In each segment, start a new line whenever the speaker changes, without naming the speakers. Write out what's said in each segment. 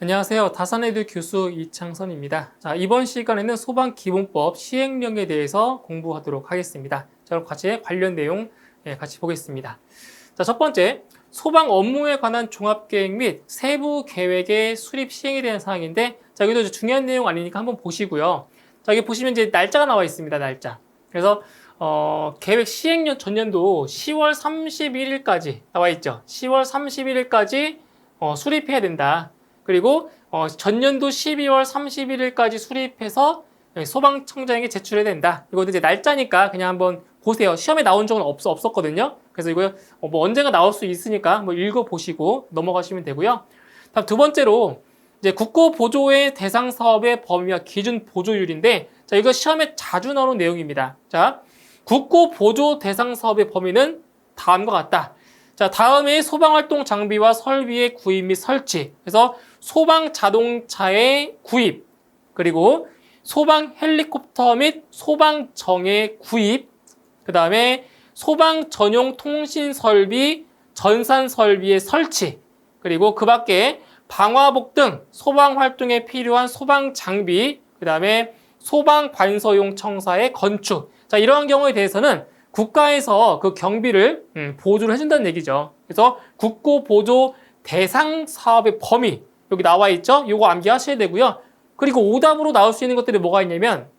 안녕하세요. 다산에듀 교수 이창선입니다. 자, 이번 시간에는 소방기본법 시행령에 대해서 공부하도록 하겠습니다. 자, 그럼 같이 관련 내용 같이 보겠습니다. 자, 첫 번째, 소방 업무에 관한 종합계획 및 세부 계획의 수립 시행에 대한 사항인데, 자, 여기도 중요한 내용 아니니까 한번 보시고요. 자, 여기 보시면 이제 날짜가 나와 있습니다. 날짜. 그래서 계획 시행년 전년도 10월 31일까지 나와 있죠. 10월 31일까지 수립해야 된다. 그리고 전년도 12월 31일까지 수립해서 소방청장에게 제출해야 된다. 이것도 이제 날짜니까 그냥 한번 보세요. 시험에 나온 적은 없었거든요. 그래서 이거 뭐 언젠가 나올 수 있으니까 뭐 읽어보시고 넘어가시면 되고요. 다음 두 번째로 이제 국고보조의 대상 사업의 범위와 기준 보조율인데, 자, 이거 시험에 자주 나오는 내용입니다. 자, 국고보조 대상 사업의 범위는 다음과 같다. 자, 다음에 소방활동 장비와 설비의 구입 및 설치. 그래서 소방 자동차의 구입, 그리고 소방 헬리콥터 및 소방정의 구입, 그 다음에 소방 전용 통신 설비, 전산 설비의 설치, 그리고 그 밖에 방화복 등 소방 활동에 필요한 소방 장비, 그 다음에 소방 관서용 청사의 건축. 자, 이러한 경우에 대해서는 국가에서 그 경비를 보조를 해준다는 얘기죠. 그래서 국고보조 대상 사업의 범위 여기 나와 있죠. 이거 암기하셔야 되고요. 그리고 오답으로 나올 수 있는 것들이 뭐가 있냐면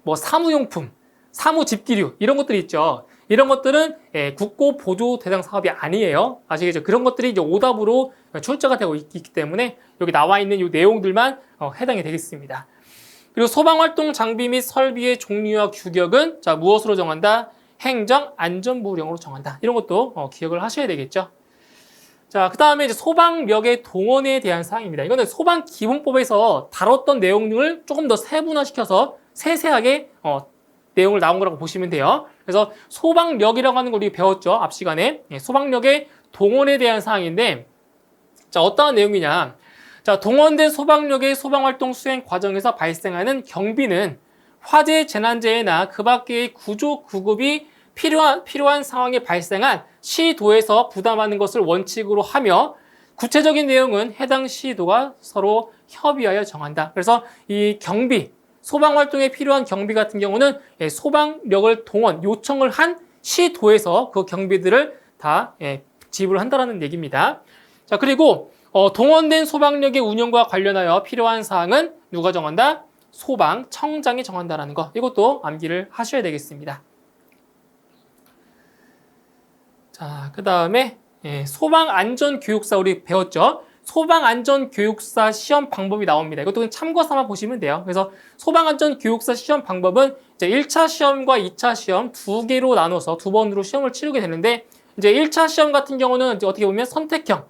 뭐 사무용품, 사무집기류 이런 것들이 있죠. 이런 것들은 국고보조 대상 사업이 아니에요. 아시겠죠? 그런 것들이 이제 오답으로 출제가 되고 있기 때문에 여기 나와 있는 이 내용들만 해당이 되겠습니다. 그리고 소방활동 장비 및 설비의 종류와 규격은 자, 무엇으로 정한다? 행정 안전부령으로 정한다. 이런 것도 기억을 하셔야 되겠죠. 자, 그 다음에 이제 소방력의 동원에 대한 사항입니다. 이거는 소방기본법에서 다뤘던 내용을 조금 더 세분화시켜서 세세하게 내용을 나온 거라고 보시면 돼요. 그래서 소방력이라고 하는 걸 우리가 배웠죠. 앞 시간에. 소방력의 동원에 대한 사항인데, 자, 어떠한 내용이냐. 자, 동원된 소방력의 소방활동 수행 과정에서 발생하는 경비는 화재, 재난재해나 그 밖의 구조, 구급이 필요한 상황에 발생한 시도에서 부담하는 것을 원칙으로 하며, 구체적인 내용은 해당 시도가 서로 협의하여 정한다. 그래서 이 경비, 소방활동에 필요한 경비 같은 경우는 소방력을 동원, 요청을 한 시도에서 그 경비들을 다 지불한다는 얘기입니다. 자, 그리고 동원된 소방력의 운영과 관련하여 필요한 사항은 누가 정한다? 소방청장이 정한다는 거. 이것도 암기를 하셔야 되겠습니다. 자, 그 다음에 소방안전교육사 우리 배웠죠? 소방안전교육사 시험 방법이 나옵니다. 이것도 참고 삼아 보시면 돼요. 그래서 소방안전교육사 시험 방법은 이제 1차 시험과 2차 시험 두 개로 나눠서 두 번으로 시험을 치르게 되는데, 이제 1차 시험 같은 경우는 이제 어떻게 보면 선택형,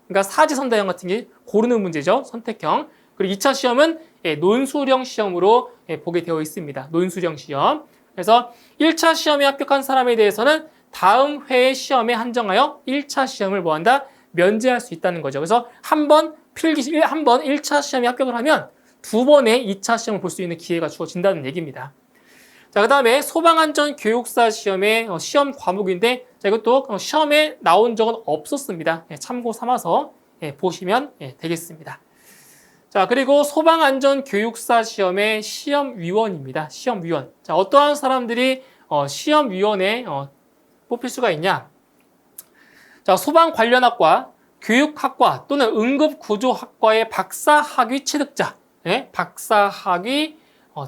그러니까 사지선다형 같은 게 고르는 문제죠. 선택형. 그리고 2차 시험은 논술형 시험으로 보게 되어 있습니다. 논술형 시험. 그래서 1차 시험에 합격한 사람에 대해서는 다음 회의 시험에 한정하여 1차 시험을 뭐한다? 면제할 수 있다는 거죠. 그래서 한 번 1차 시험에 합격을 하면 두 번의 2차 시험을 볼 수 있는 기회가 주어진다는 얘기입니다. 자, 그 다음에 소방안전교육사 시험의 시험 과목인데, 자, 이것도 시험에 나온 적은 없었습니다. 참고 삼아서 보시면 되겠습니다. 자, 그리고 소방안전교육사 시험의 시험위원입니다. 시험위원. 자, 어떠한 사람들이 시험위원에 뽑힐 수가 있냐? 자, 소방 관련 학과, 교육학과 또는 응급구조학과의 박사학위 취득자, 박사학위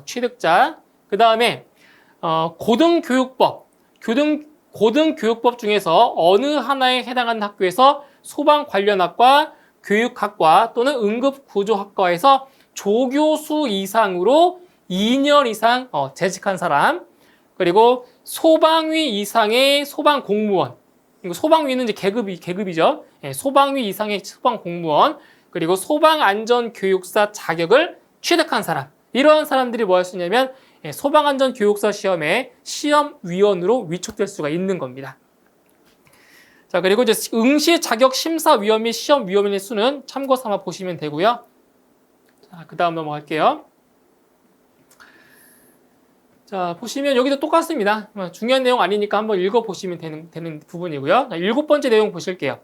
취득자. 그 다음에 고등교육법 중에서 어느 하나에 해당하는 학교에서 소방 관련 학과, 교육학과 또는 응급구조학과에서 조교수 이상으로 2년 이상 재직한 사람, 그리고 소방위 이상의 소방공무원, 그리고 소방위는 이제 계급이죠. 소방위 이상의 소방공무원, 그리고 소방안전교육사 자격을 취득한 사람, 이러한 사람들이 뭐 할 수 있냐면 소방안전교육사 시험에 시험위원으로 위촉될 수가 있는 겁니다. 자, 그리고 이제 응시자격심사위원 및 시험위원의 수는 참고 삼아 보시면 되고요. 자, 그 다음 넘어갈게요. 자, 보시면 여기도 똑같습니다. 중요한 내용 아니니까 한번 읽어보시면 되는 부분이고요. 7번째 내용 보실게요.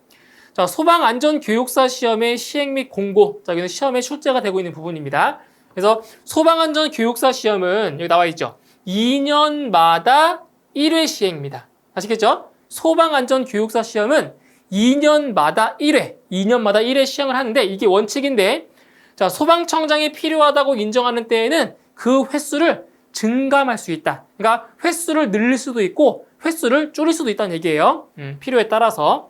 자, 소방안전교육사 시험의 시행 및 공고. 자, 여기는 시험에 출제가 되고 있는 부분입니다. 그래서 소방안전교육사 시험은 여기 나와 있죠. 2년마다 1회 시행입니다. 아시겠죠? 소방안전교육사 시험은 2년마다 1회 시행을 하는데 이게 원칙인데, 자, 소방청장이 필요하다고 인정하는 때에는 그 횟수를 증감할 수 있다. 그러니까 횟수를 늘릴 수도 있고 횟수를 줄일 수도 있다는 얘기예요. 필요에 따라서.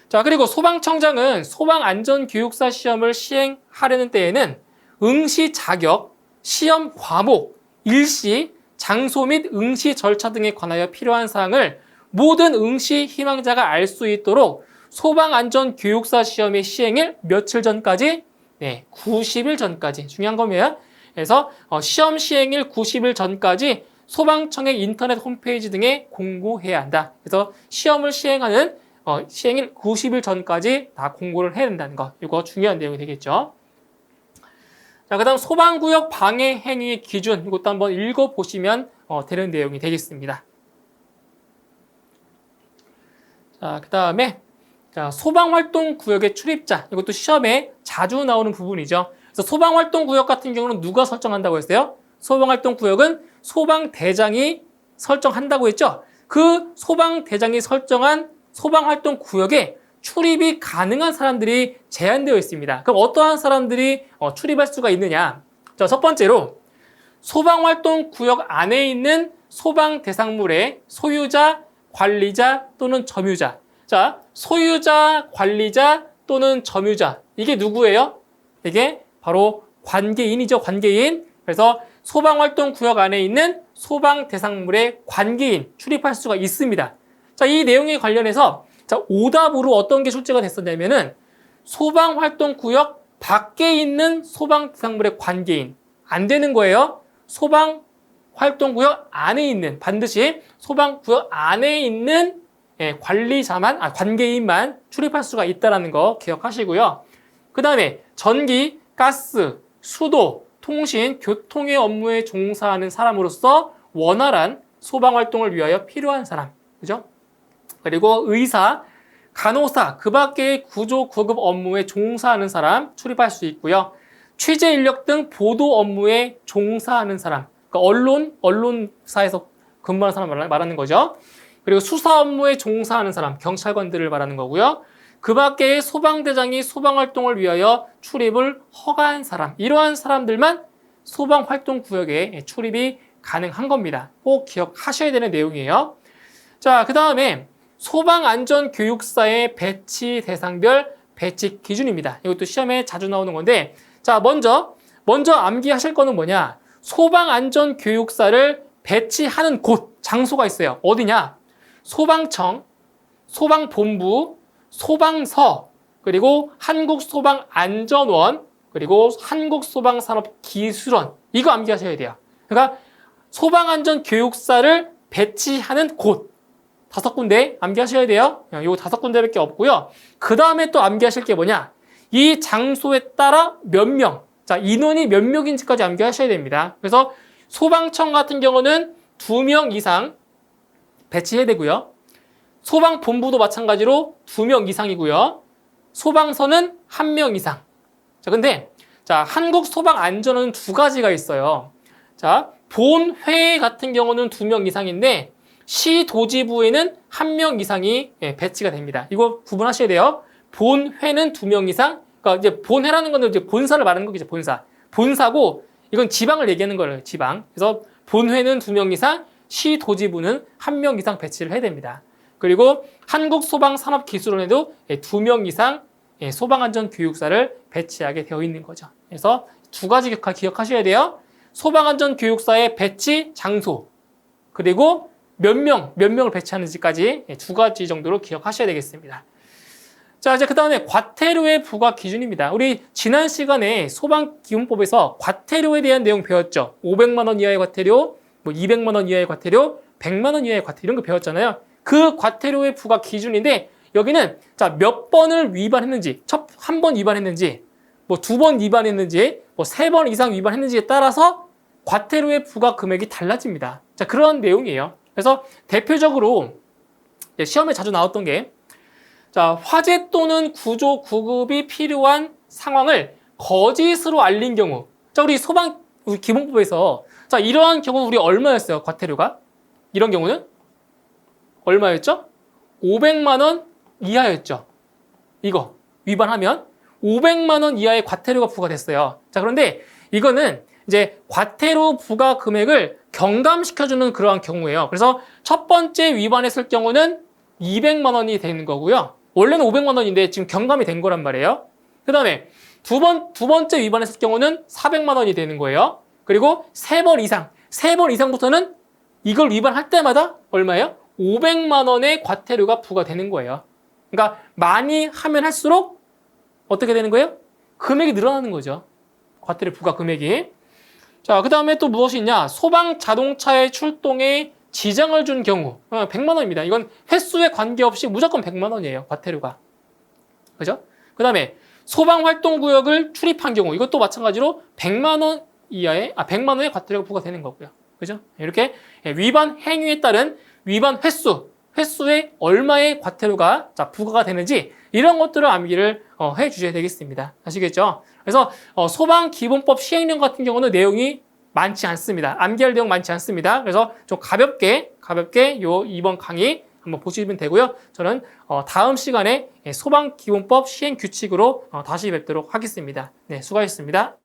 자, 그리고 소방청장은 소방안전교육사 시험을 시행하려는 때에는 응시 자격, 시험 과목, 일시, 장소 및 응시 절차 등에 관하여 필요한 사항을 모든 응시 희망자가 알 수 있도록 소방안전교육사 시험의 시행일 며칠 전까지, 90일 전까지, 중요한 겁니다. 그래서 시험 시행일 90일 전까지 소방청의 인터넷 홈페이지 등에 공고해야 한다. 그래서 시험을 시행하는 시행일 90일 전까지 다 공고를 해야 된다는 거. 이거 중요한 내용이 되겠죠. 자, 그 다음 소방구역 방해 행위의 기준. 이것도 한번 읽어보시면 되는 내용이 되겠습니다. 자, 그 다음에 소방활동구역의 출입자. 이것도 시험에 자주 나오는 부분이죠. 그래서 소방활동구역 같은 경우는 누가 설정한다고 했어요? 소방활동구역은 소방대장이 설정한다고 했죠. 그 소방대장이 설정한 소방활동구역에 출입이 가능한 사람들이 제한되어 있습니다. 그럼 어떠한 사람들이 출입할 수가 있느냐? 자, 첫 번째로 소방활동구역 안에 있는 소방대상물의 소유자, 관리자 또는 점유자. 자, 소유자, 관리자 또는 점유자. 이게 누구예요? 이게 바로 관계인이죠. 관계인. 그래서 소방활동구역 안에 있는 소방대상물의 관계인 출입할 수가 있습니다. 자, 이 내용에 관련해서 오답으로 어떤 게 출제가 됐었냐면은 소방활동구역 밖에 있는 소방대상물의 관계인. 안 되는 거예요. 소방활동구역 안에 있는, 반드시 소방구역 안에 있는 관리자만, 관계인만 출입할 수가 있다는 거 기억하시고요. 그 다음에 전기, 가스, 수도, 통신, 교통의 업무에 종사하는 사람으로서 원활한 소방활동을 위하여 필요한 사람. 그죠? 그리고 의사, 간호사, 그 밖의 구조, 구급 업무에 종사하는 사람 출입할 수 있고요. 취재 인력 등 보도 업무에 종사하는 사람. 그러니까 언론사에서 근무하는 사람 말하는 거죠. 그리고 수사 업무에 종사하는 사람, 경찰관들을 말하는 거고요. 그 밖에 소방대장이 소방활동을 위하여 출입을 허가한 사람, 이러한 사람들만 소방활동구역에 출입이 가능한 겁니다. 꼭 기억하셔야 되는 내용이에요. 자, 그 다음에 소방안전교육사의 배치 대상별 배치 기준입니다. 이것도 시험에 자주 나오는 건데, 자, 먼저 암기하실 거는 뭐냐? 소방안전교육사를 배치하는 곳, 장소가 있어요. 어디냐? 소방청, 소방본부, 소방서, 그리고 한국소방안전원, 그리고 한국소방산업기술원. 이거 암기하셔야 돼요. 그러니까 소방안전교육사를 배치하는 곳 5군데 암기하셔야 돼요. 요 5군데밖에 없고요. 그 다음에 또 암기하실 게 뭐냐? 이 장소에 따라 몇 명, 자, 인원이 몇 명인지까지 암기하셔야 됩니다. 그래서 소방청 같은 경우는 2명 이상 배치해야 되고요. 소방본부도 마찬가지로 2명 이상이고요. 소방서는 1명 이상. 자, 근데 한국소방안전원은 2가지가 있어요. 자, 본회 같은 경우는 2명 이상인데 시도지부에는 1명 이상이 배치가 됩니다. 이거 구분하셔야 돼요. 본회는 2명 이상. 그러니까 이제 본회라는 거는 이제 본사를 말하는 거겠죠. 본사고 이건 지방을 얘기하는 거예요. 지방. 그래서 본회는 2명 이상, 시도지부는 1명 이상 배치를 해야 됩니다. 그리고 한국소방산업기술원에도 2명 이상 소방안전교육사를 배치하게 되어 있는 거죠. 그래서 2가지 기억하셔야 돼요. 소방안전교육사의 배치 장소, 그리고 몇 명을 배치하는지까지 2가지 정도로 기억하셔야 되겠습니다. 자, 이제 그 다음에 과태료의 부과 기준입니다. 우리 지난 시간에 소방기본법에서 과태료에 대한 내용 배웠죠. 500만 원 이하의 과태료, 200만 원 이하의 과태료, 100만 원 이하의 과태료, 이런 거 배웠잖아요. 그 과태료의 부과 기준인데 여기는 몇 번을 위반했는지, 한 번 위반했는지, 2번 위반했는지, 3번 이상 위반했는지에 따라서 과태료의 부과 금액이 달라집니다. 자, 그런 내용이에요. 그래서 대표적으로 시험에 자주 나왔던 게, 자, 화재 또는 구조 구급이 필요한 상황을 거짓으로 알린 경우. 자, 우리 기본법에서 자, 이러한 경우 우리 얼마였어요? 과태료가? 이런 경우는 얼마였죠? 500만 원 이하였죠. 이거 위반하면 500만 원 이하의 과태료가 부과됐어요. 자, 그런데 이거는 이제 과태료 부과 금액을 경감시켜주는 그러한 경우예요. 그래서 첫 번째 위반했을 경우는 200만 원이 되는 거고요. 원래는 500만 원인데 지금 경감이 된 거란 말이에요. 그 다음에 두 번째 위반했을 경우는 400만 원이 되는 거예요. 그리고 세 번 이상부터는 이걸 위반할 때마다 얼마예요? 500만 원의 과태료가 부과되는 거예요. 그러니까 많이 하면 할수록 어떻게 되는 거예요? 금액이 늘어나는 거죠. 과태료 부과 금액이. 자, 그 다음에 또 무엇이 있냐? 소방 자동차의 출동에 지장을 준 경우 100만 원입니다. 이건 횟수에 관계없이 무조건 100만 원이에요. 과태료가. 그죠? 그 다음에 소방 활동 구역을 출입한 경우 이것도 마찬가지로 100만 원 이하의 100만 원의 과태료가 부과되는 거고요. 그죠? 이렇게 위반 행위에 따른 위반 횟수에 얼마의 과태료가 부과가 되는지 이런 것들을 암기를 해 주셔야 되겠습니다. 아시겠죠? 그래서 소방기본법 시행령 같은 경우는 내용이 많지 않습니다. 암기할 내용 많지 않습니다. 그래서 좀 가볍게 요 이번 강의 한번 보시면 되고요. 저는 다음 시간에 소방기본법 시행규칙으로 다시 뵙도록 하겠습니다. 네, 수고하셨습니다.